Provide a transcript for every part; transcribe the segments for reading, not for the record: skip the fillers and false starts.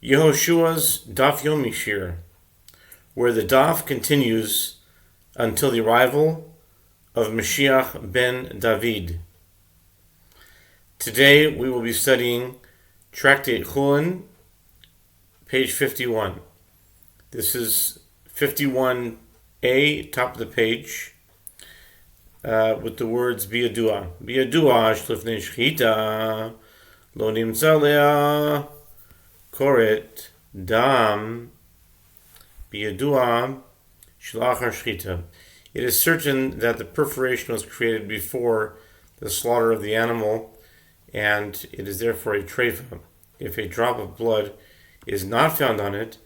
Yehoshua's Daf Yomi Shiur, where the Daf continues until the arrival of Mashiach ben David. Today we will be studying Tractate Chullin, page 51. This is 51a, top of the page, with the words Biyadua. Biyadua shlifnei shchita lo nimtza lea koret dam biyadua shlachar shchita. It is certain that the perforation was created before the slaughter of the animal, and it is therefore a treifa. If a drop of blood is not found on it,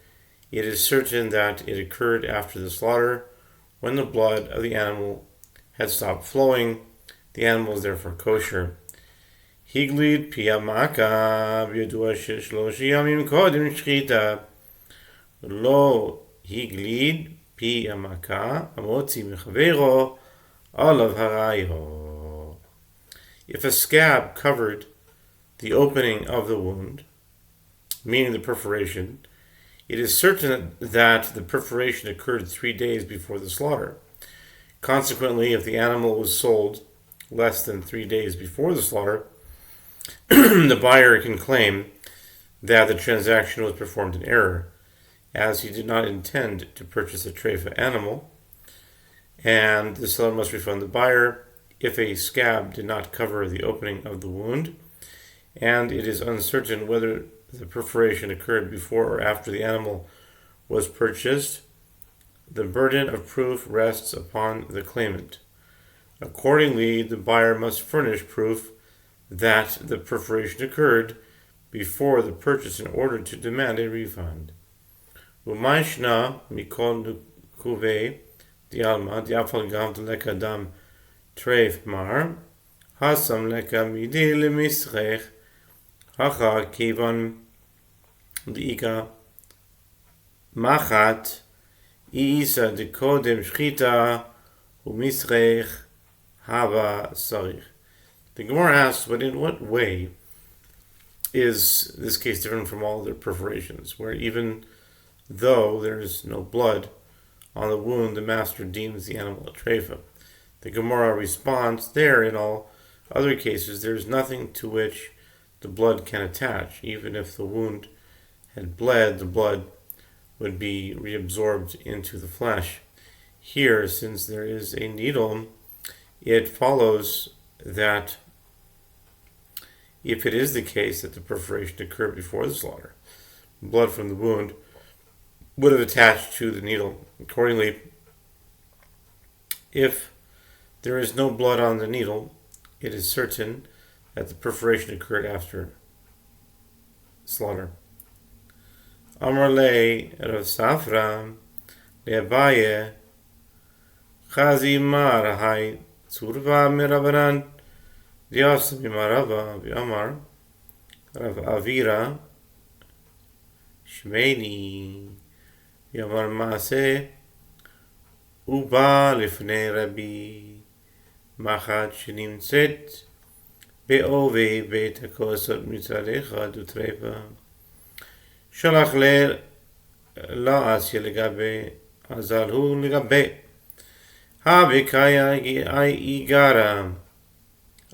it is certain that it occurred after the slaughter, when the blood of the animal had stopped flowing. The animal is therefore kosher. Higlid piyamaka biyadua shloshi yamim kodim shchita lo higlid piyamaka amotzi mechavero olav harayo. If a scab covered the opening of the wound, meaning the perforation, it is certain that the perforation occurred 3 days before the slaughter. Consequently, if the animal was sold less than 3 days before the slaughter, the buyer can claim that the transaction was performed in error, as he did not intend to purchase a treifa animal, and the seller must refund the buyer if a scab did not cover the opening of the wound, and it is uncertain whether the perforation occurred before or after the animal was purchased. The burden of proof rests upon the claimant. Accordingly, the buyer must furnish proof that the perforation occurred before the purchase in order to demand a refund. Umayshna mikol nukuve dialma diafal gam leka dam treif mar hasam leka midi lemisrech hacha kivan diika machat isa de kodem shchita umisrech hava sarich. The Gemara asks, but in what way is this case different from all other perforations, where even though there is no blood on the wound, the master deems the animal a treifa? The Gemara responds, there in all other cases there is nothing to which the blood can attach. Even if the wound had bled, the blood would be reabsorbed into the flesh. Here, since there is a needle, it follows that if it is the case that the perforation occurred before the slaughter, blood from the wound would have attached to the needle. Accordingly, if there is no blood on the needle, it is certain that the perforation occurred after slaughter. Amar le Rav Safra le Abaye Chazi mar hai tzurva mirabanan dias mimarava v'amar Rav Avira Shmeini v'amar maaseh uba lifnei Rabbi machat shenimtzet be'ove beit hakosot mitzad echad utreifa שלח לעשיה לגבי, אזל הוא לגבי. הבקאי איגרה,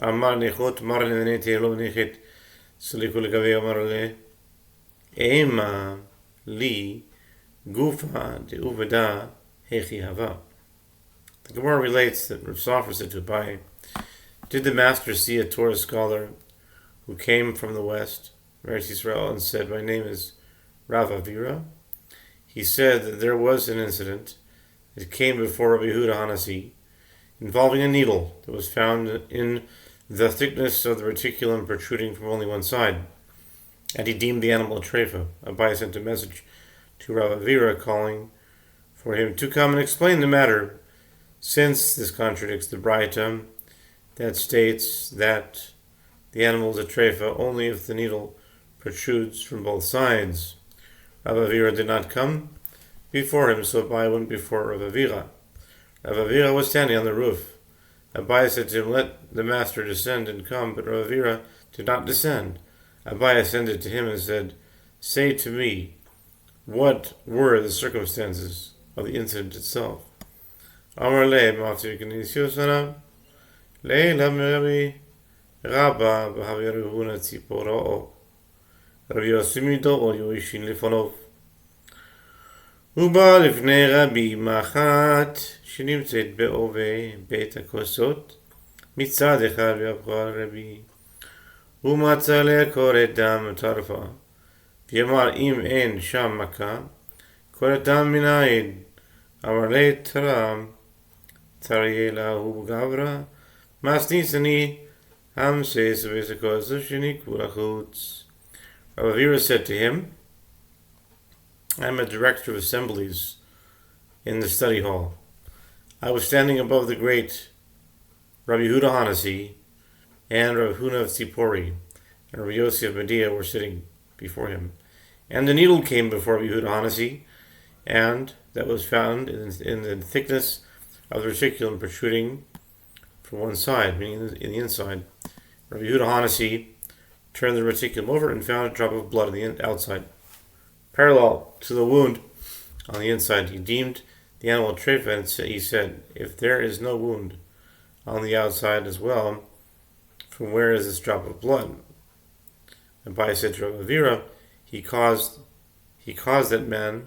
אמר נכות, מר לנתי לא נכת, סליקו לגבי, אמר לה, אימה לי גופה דעובדה הכי הווה. The Gemara relates that Rav Safra said to Abaye, did the master see a Torah scholar who came from the west, Eretz Yisrael, and said, my name is Rav Avira? He said that there was an incident that came before Rabbi Yehuda Hanasi involving a needle that was found in the thickness of the reticulum protruding from only one side, and he deemed the animal a treifa. Abaye sent a message to Rav Avira calling for him to come and explain the matter, since this contradicts the Braita that states that the animal is a treifa only if the needle protrudes from both sides. Rav Avira did not come before him, so Abaye went before Rav Avira. Rav Avira was standing on the roof. Abaye said to him, let the master descend and come, but Rav Avira did not descend. Abaye ascended to him and said, say to me, what were the circumstances of the incident itself? Amar le maftir k'nisiyosana le lamerabi rabba b'havi Ravuna tziporo Rabbi Yosimido or Yoishin lefonov ובא לפני רבי מחת שנמצאת בעובי בית הכוסות מצד אחד ויבחר רבי ומצא לקורא דם טרפה ויאמר אם אין שם מכה קורא דם מנין אמר לי תרם תריה lahu גברא מסניסני המסס ובית הכוסות שניקו לחוץ. Rabbi Avira said to him, I am a director of assemblies in the study hall. I was standing above the great Rabbi Yehuda Hanasi and Rabbi Huna of Tzipori, and Rabbi Yossi of Medea were sitting before him. And the needle came before Rabbi Yehuda Hanasi, and that was found in the thickness of the reticulum protruding from one side, meaning in the inside. Rabbi Yehuda Hanasi turned the reticulum over and found a drop of blood on the outside, parallel to the wound on the inside. He deemed the animal treifa, and he said, if there is no wound on the outside as well, from where is this drop of blood? And by said to Rabbi Avira, he caused that man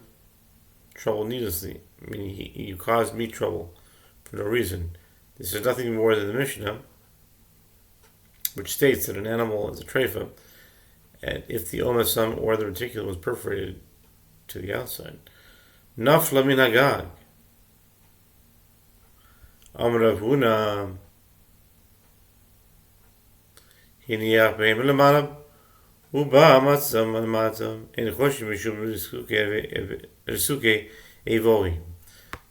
trouble needlessly, meaning you caused me trouble for no reason. This is nothing more than the Mishnah, which states that an animal is a treifa, and if the omasam or the reticulum was perforated to the outside. Nafla min hagag. Amar Rav Huna hiniach behem l'malav uba matzam matzam en choshim mishum resuke evoi.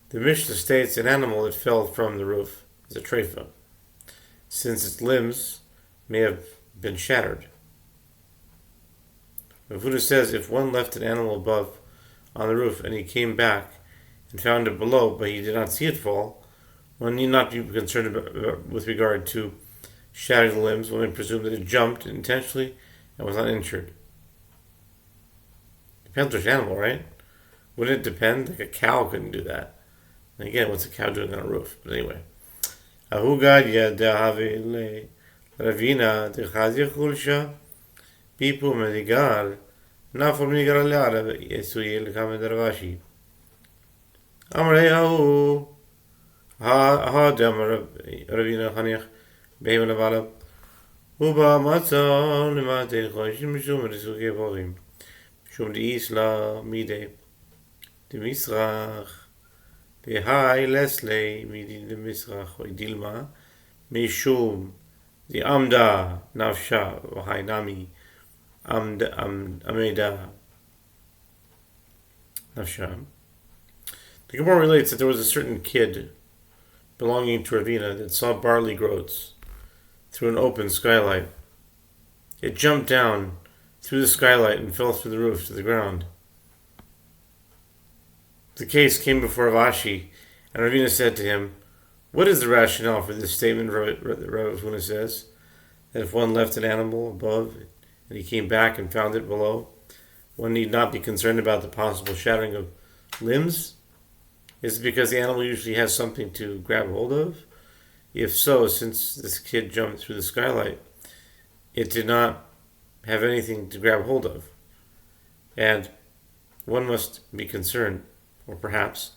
The Mishnah states an animal that fell from the roof is a treifa, since its limbs may have been shattered. Rav Huna says if one left an animal above on the roof and he came back and found it below, but he did not see it fall, one need not be concerned with regard to shattering the limbs. One may presume that it jumped intentionally and was not injured. Depends which animal, right? Wouldn't it depend? Like a cow couldn't do that. And again, what's a cow doing on a roof? But anyway. Ahugad yadahave Ravina de Chazi Chulsha Pipu Medigar Nafur Medigar Lara Yesuyel Kamedarvashi Amreyahu Hadam Ravina Hanich Behim Lavala Uba Matza Limate Khoshim Shum Risuke Borim Shum de Isla Mide de Misrach de Hai Leslie Midi de Misrach Dilma Mishum the Amda Nafsha Vahainami Ameda Nafsha. The Gemara relates that there was a certain kid belonging to Ravina that saw barley groats through an open skylight. It jumped down through the skylight and fell through the roof to the ground. The case came before Ravashi, and Ravina said to him, what is the rationale for this statement? Rav Huna says that if one left an animal above and he came back and found it below, one need not be concerned about the possible shattering of limbs. Is it because the animal usually has something to grab hold of? If so, since this kid jumped through the skylight, it did not have anything to grab hold of. And one must be concerned, or perhaps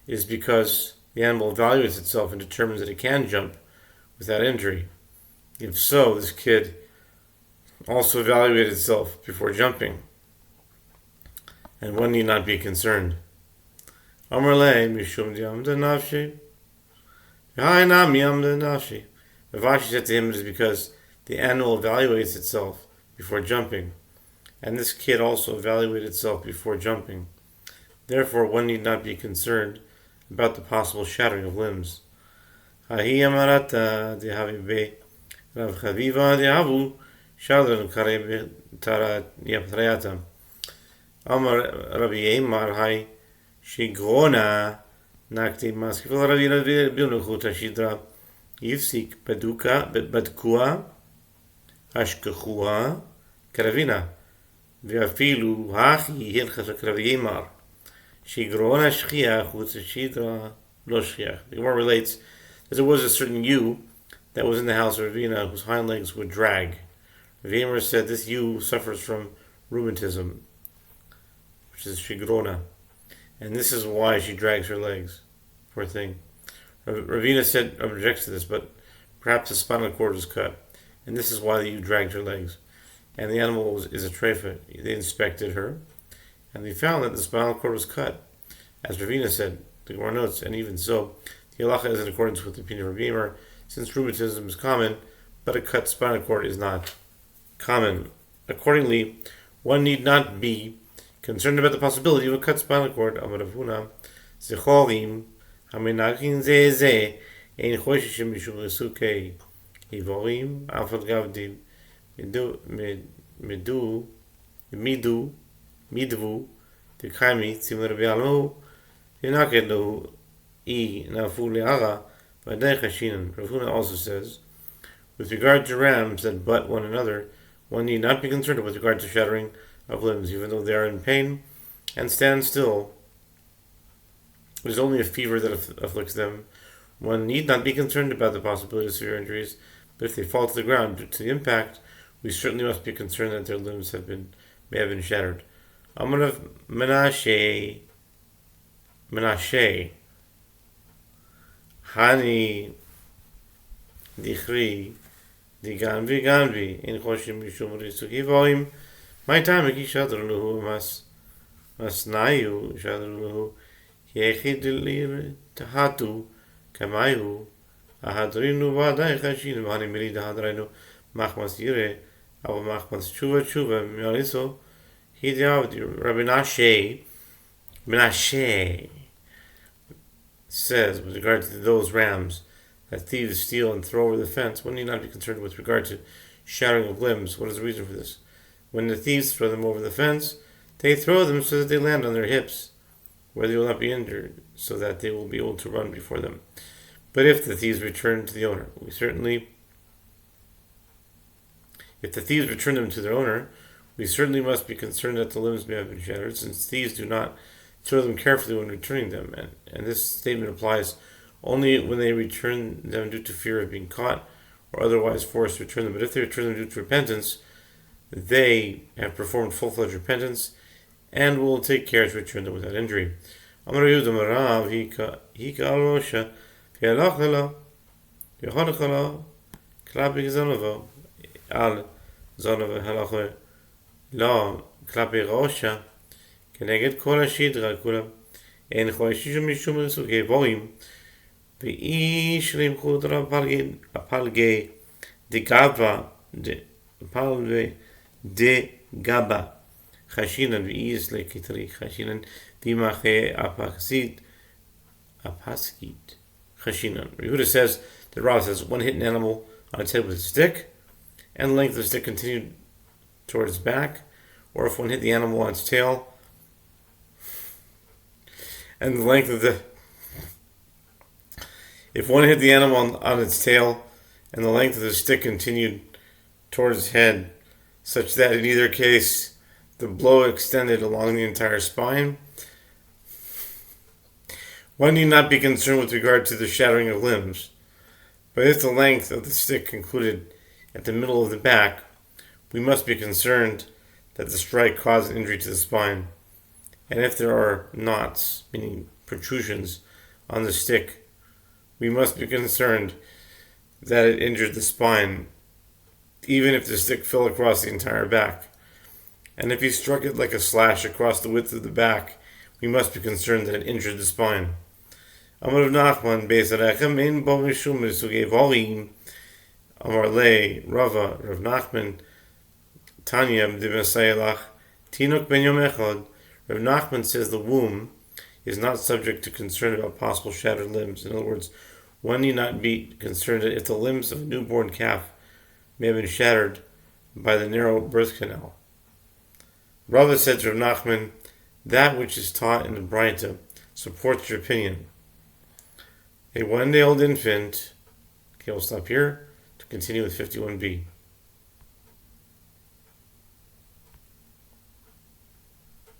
it is because the animal evaluates itself and determines that it can jump without injury. If so, this kid also evaluated itself before jumping, and one need not be concerned. Amrle mishum diamda nafshi. Hainam yamda nafshi. Ravashi said to him, it is because the animal evaluates itself before jumping, and this kid also evaluated itself before jumping. Therefore, one need not be concerned about the possible shattering of limbs. Hahi amarata dehavi be Rav Chaviva dehavu shadran kare tarat yaptrayata. Amar Rabbi Eimar hai shigrona nakti maskifel Rabbi Bilnuchuta shidra yifsik badkua ashkechua karavina Ve'afilu hachi hilchas ha'krav yemar. Shigrona shchiach u'tzishidra lo shchiach. The Gemara relates that there was a certain ewe that was in the house of Ravina whose hind legs would drag. Rav said this ewe suffers from rheumatism, which is shigrona, and this is why she drags her legs. Poor thing. Ravina said objects to this, but perhaps the spinal cord was cut, and this is why the ewe dragged her legs. And the animal is a treifa. They inspected her, and they found that the spinal cord was cut, as Ravina said. The Gemara notes, and even so, the halacha is in accordance with the opinion of Rav, since rheumatism is common, but a cut spinal cord is not common. Accordingly, one need not be concerned about the possibility of a cut spinal cord. Amar Rav Huna, Zechorim, Hamenachin Zeh Ein Choshishim Mishum Resukei Hivorim, Afal Gavdim, Midvu, Tikami, Tzimur Bialu, Yinakedu, Nafu Leara, Vadei Chashinan. Rav Huna also says, with regard to rams that butt one another, one need not be concerned with regard to shattering of limbs, even though they are in pain and stand still. It is only a fever that afflicts them. One need not be concerned about the possibility of severe injuries, but if they fall to the ground due to the impact, we certainly must be concerned that their limbs may have been shattered. Amar of Menashe, Hani Dichri, Diganvi, in Choshim Mishum Risuki Voim, my time Aki Shadruhu Masnayu Shadruhu, Yechidilir Tahatu, Kamayu, Ahadrinu Vadai Hashin, Hani Miri Hadrainu, Machmas Yire, Abu Machmas Chuva, Mialiso, Hidiavdi, Rabbi Menashe says, with regard to those rams that thieves steal and throw over the fence, one need not be concerned with regard to shattering of limbs. What is the reason for this? When the thieves throw them over the fence, they throw them so that they land on their hips, where they will not be injured, so that they will be able to run before them. But if the thieves return to the owner, if the thieves return them to their owner, we certainly must be concerned that the limbs may have been shattered, since thieves do not throw them carefully when returning them, and this statement applies only when they return them due to fear of being caught or otherwise forced to return them. But if they return them due to repentance, they have performed full-fledged repentance and will take care to return them without injury. Amar Yehuda Marav Hika Alosha Fialachalo Yohanachalo Klapi Zanova Al Zanova Halacho La Klapi Rosha Keneged Kol Ashidra Kula En Choishishum Mishum Risukei Voim V'ish Rimchudra Apalge De Gava Apalge De Gaba Chashinan v'iyis lekitri Chashinan v'imache apaskit Chashinan. Yehuda says, the Rav says, one hit an animal on its head with a stick, and the length of the stick continued towards its back, or if one hit the animal on its tail, and the length of the if one hit the animal on its tail, and the length of the stick continued towards its head, such that in either case the blow extended along the entire spine, one need not be concerned with regard to the shattering of limbs. But if the length of the stick concluded at the middle of the back, we must be concerned that the strike caused injury to the spine. And if there are knots, meaning protrusions, on the stick, we must be concerned that it injured the spine, even if the stick fell across the entire back. And if he struck it like a slash across the width of the back, we must be concerned that it injured the spine. Amar Rav Nachman Beis Arechem Ein Bo Mishum Risugei Vorim Amar Le Rava Rav Nachman Tanya B'Divasayelach Tinok Ben Yom Echad. Rav Nachman says the womb is not subject to concern about possible shattered limbs. In other words, one need not be concerned if the limbs of a newborn calf may have been shattered by the narrow birth canal. Rava said to Rav Nachman, that which is taught in the Braita supports your opinion. A one-day-old infant. Okay, we'll stop here to continue with 51b.